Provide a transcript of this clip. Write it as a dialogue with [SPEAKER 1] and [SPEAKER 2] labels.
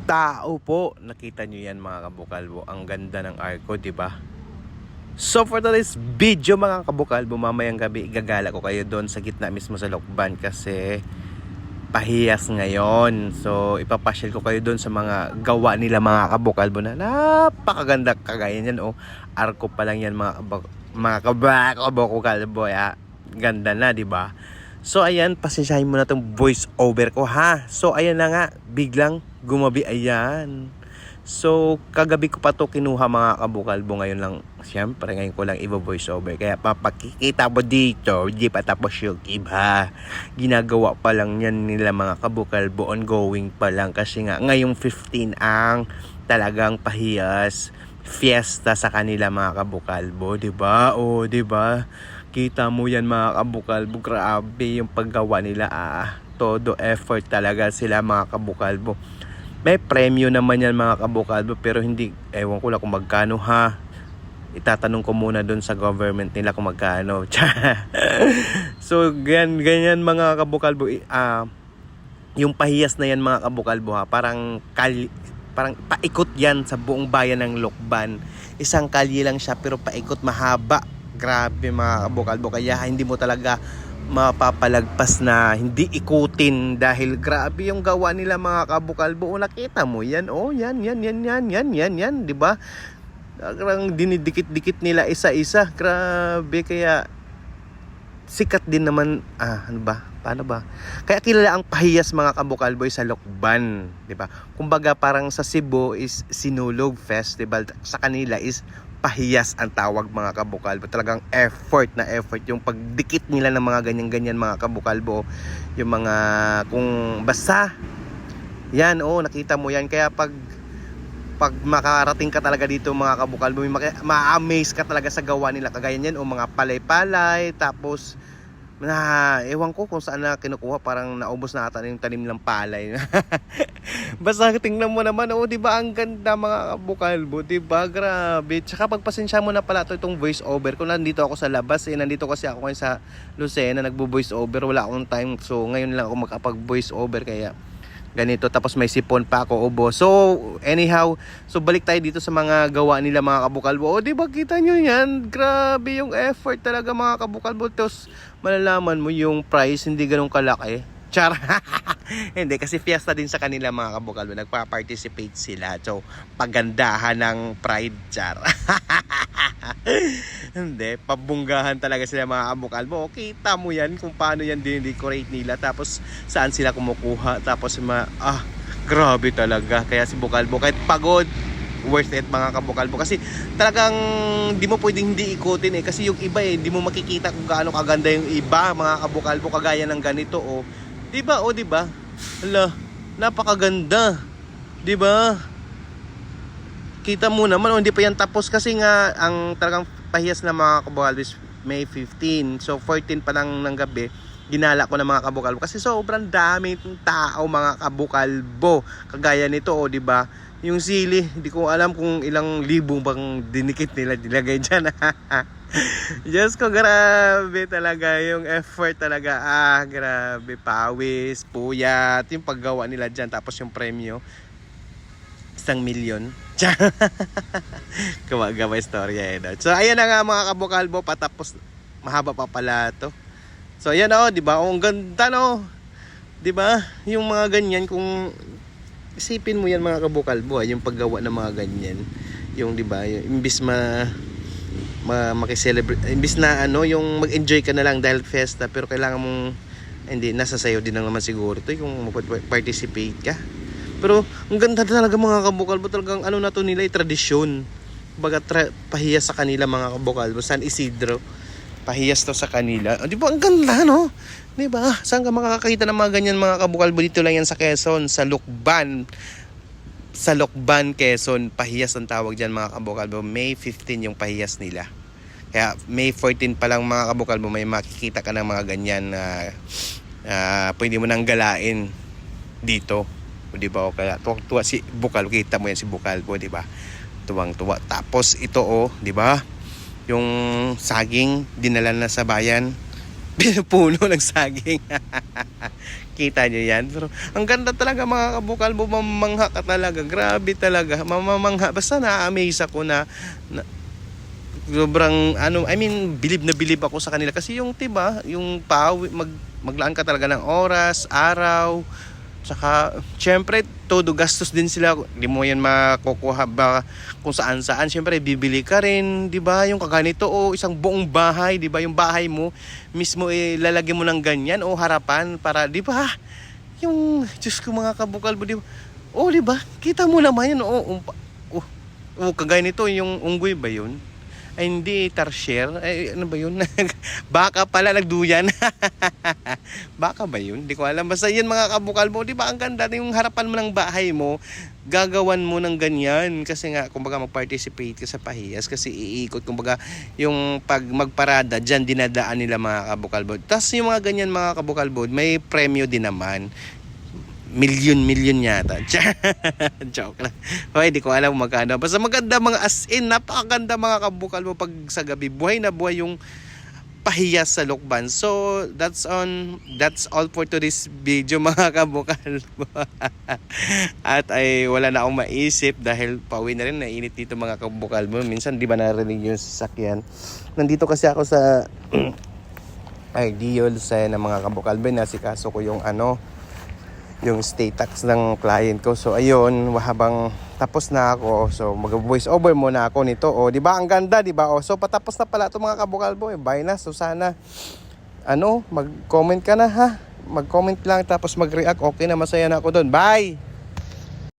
[SPEAKER 1] tao po. Nakita nyo yan mga kabukalbo. Ang ganda ng arko, di ba? So for today's video mga kabukalbo, mamayang gabi igagala ko kayo doon sa gitna mismo sa Lokban kasi pahiyas ngayon. So ipapasyal ko kayo doon sa mga gawa nila mga kabukalbo na napakaganda, kagaya niyan oh. Arko pa lang yan mga kabukalbo. Ganda na, di ba? So ayan, pasensyahin mo na tong voice over ko ha. So ayan na nga, biglang gumabi ayan. So kagabi ko pa to kinuha mga kabukalbo, ngayon lang, siyempre ngayon ko lang i-voice over. Kaya papakikita mo dito, di pa tapos yung iba. Ginagawa pa lang yan nila mga kabukalbo, ongoing pa lang. Kasi nga ngayong 15 ang talagang pahiyas fiesta sa kanila mga kabukalbo, di ba? O di ba? Kita mo yan mga kabukalbo, grabe yung paggawa nila todo effort talaga sila mga kabukalbo. May premyo naman yan mga kabukalbo, pero hindi, ewan ko lang kung magkano ha. Itatanong ko muna doon sa government nila kung magkano. So ganyan mga kabukalbo, yung pahiyas na yan mga kabukalbo ha, parang paikot yan sa buong bayan ng Lokban. Isang kalye lang siya pero paikot, mahaba. Grabe mga kabukalbo, kaya hindi mo talaga mapapalagpas na hindi ikutin dahil grabe yung gawa nila mga kabukalbo. Nakita mo yan, oh, yan, di ba? Ang dinidikit-dikit nila isa-isa. Grabe, kaya sikat din naman, ano ba? Paano ba? Kaya kilala ang pahiyas mga kabukalbo sa Lokban, di ba? Kumbaga parang sa Cebu is Sinulog Festival, sa kanila is pahiyas ang tawag mga kabukalbo. Talagang effort yung pagdikit nila ng mga ganyan-ganyan mga kabukalbo. Yung mga, kung basta yan, oh, nakita mo yan. Kaya pag makarating ka talaga dito mga kabukalbo, ma-amaze ka talaga sa gawa nila. Kagaya niyan, oh, mga palay-palay, tapos ewan ko kung saan na kinukuha, parang naubos na ata yung tanim ng palay. Basta tingnan mo naman, oh, di ba ang ganda mga kabukalbo, di ba? Grabe. Tsaka pagpasensya mo na pala itong voice over ko. Nandito ako sa labas, nandito kasi ako ngayon sa Lucena, nagbo-voice over, wala akong time. So ngayon lang ako makapag-voice over, kaya ganito, tapos may sipon pa ako, ubo. So anyhow, so balik tayo dito sa mga gawa nila mga kabukalbo. O di ba kita nyo yan? Grabe yung effort talaga mga kabukalbo. Tapos malalaman mo yung price hindi ganun kalaki. Char. Hindi, kasi fiesta din sa kanila mga kabukalbo, nagpa-participate sila. So pagandahan ng pride, char. Hindi, pabunggahan talaga sila mga kabukalbo. Kita mo yan kung paano yan din-decorate nila, tapos saan sila kumukuha, tapos grabe talaga. Kaya si Bukalbo kahit pagod, worth it mga kabukalbo, kasi talagang di mo pwedeng hindi ikutin kasi yung iba di mo makikita kung gaano kaganda yung iba mga kabukalbo, kagaya ng ganito di ba? Di ba? Hala, napakaganda. Di ba? Kita mo naman, hindi pa yan tapos kasi nga ang talagang pahiyas na mga kabukalbo is May 15. So 14 pa lang ng gabi, ginala ko na mga kabukalbo kasi sobrang dami tao mga kabukalbo. Kagaya nito di ba? Yung sili, hindi ko alam kung ilang libong bang dinikit nila, dilagay dyan. Diyos ko, grabe talaga yung effort talaga. Grabe, pawis, puyat, yung paggawa nila dyan. Tapos yung premyo, 1,000,000. Gawa istorya no? So ayan na nga mga kabukalbo, patapos, mahaba pa pala to. So ayan di ba? Ang ganda di ba? Yung mga ganyan, kung isipin mo yan mga kabukalbo, yung paggawa ng mga ganyan, yung di ba, yung imbis makiselebrate, imbis na yung mag-enjoy ka na lang dahil fiesta, pero kailangan mong, hindi, nasa sayo din naman siguro to kung participate ka. Pero ang ganda talaga mga kabukalbo, talagang na to nila, tradisyon. Baga pahiyas sa kanila mga kabukalbo. San Isidro, pahiyas to sa kanila. Di ba ang ganda di ba? Saan ka makakakita ng mga ganyan mga kabukalbo? Dito lang yan sa Quezon, sa Lokban. Sa Lokban, Quezon, pahiyas ang tawag dyan mga kabukalbo. May 15 yung pahiyas nila. Kaya May 14 pa lang mga kabukalbo, may makikita ka ng mga ganyan na pwede mo nang galain dito. Di ba? Kaya tuwa si Bukalbo, kita mo yan si Bukalbo, di ba? Tuwang-tuwa. Tapos ito di ba? Yung saging dinala na sa bayan. Puno ng saging. Kita nyo yan. Pero ang ganda talaga mga kabukalbo. Mamamangha ka talaga. Grabe talaga. Mamamangha. Basta na-amaze ako na sobrang bilib na bilib ako sa kanila kasi yung 'di ba, yung maglaan ka talaga ng oras, araw, saka syempre todo gastos din sila. Hindi mo yan makukuha ba kung saan syempre bibili ka rin, 'di ba? Yung kaganito isang buong bahay, 'di ba? Yung bahay mo mismo lalagyan mo ng ganyan harapan para 'di ba? Yung Diyos ko mga kabukalbo, 'di ba? 'Di ba? Kita mo naman yun. Kaganito yung unggoy ba yun? Ay hindi, tarsier. Ay ano ba yun? Baka pala nagduyan. Baka ba yun? Hindi ko alam. Basta yan mga kabukalbo. Di ba ang ganda yung harapan mo ng bahay mo, gagawan mo ng ganyan. Kasi nga, kumbaga mag-participate ka sa pahiyas. Kasi iikot, kumbaga, yung pag magparada, dyan dinadaan nila mga kabukalbo. Tapos yung mga ganyan mga kabukalbo, may premyo din naman. Milyon yata. Joke lang. Okay, di ko alam magkano. Basta maganda mga as in, napakaganda mga kabukal mo pag sa gabi. Buhay na buhay yung pahiyas sa Lokban. So, that's all for today's video mga kabukal mo. At ay wala na akong maisip dahil pauwi na rin, nainit dito mga kabukal mo. Minsan di ba narinig yung sasakyan. Nandito kasi ako sa Ideal sa ng mga kabukal mo. Nasikaso ko yung yung state tax ng client ko. So ayun, habang tapos na ako, so mag-voice over muna ako nito. Di ba ang ganda, di ba? So patapos na pala 'to mga kabukalbo. Bye na. So sana mag-comment ka na ha. Mag-comment lang tapos mag-react. Okay na, masaya na ako doon. Bye.